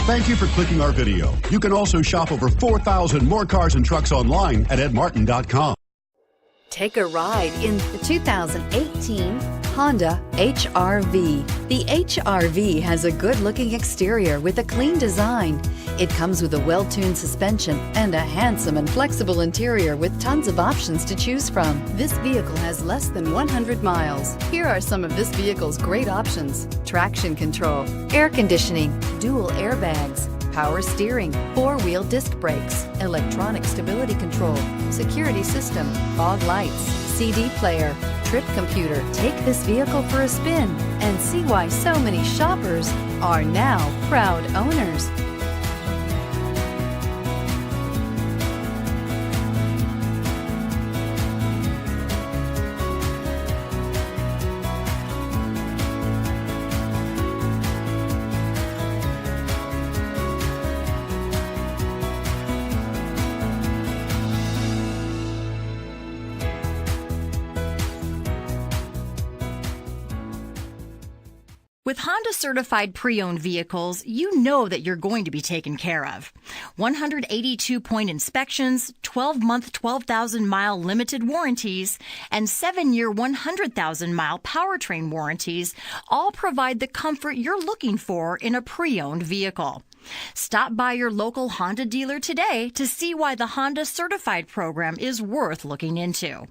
Thank you for clicking our video. You can also shop over 4,000 more cars and trucks online at edmartin.com. Take a ride in the 2018 Honda HR-V. The HR-V has a good-looking exterior with a clean design. It comes with a well-tuned suspension and a handsome and flexible interior with tons of options to choose from. This vehicle has less than 100 miles. Here are some of this vehicle's great options: traction control, air conditioning, dual airbags, power steering, four-wheel disc brakes, electronic stability control, security system, fog lights, CD player, trip computer. Take this vehicle for a spin and see why so many shoppers are now proud owners. With Honda certified pre-owned vehicles, you know that you're going to be taken care of. 182-point inspections, 12-month, 12,000-mile limited warranties, and 7-year, 100,000-mile powertrain warranties all provide the comfort you're looking for in a pre-owned vehicle. Stop by your local Honda dealer today to see why the Honda certified program is worth looking into.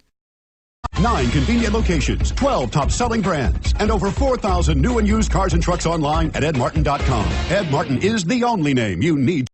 9 convenient locations, 12 top-selling brands, and over 4,000 new and used cars and trucks online at edmartin.com. Ed Martin is the only name you need.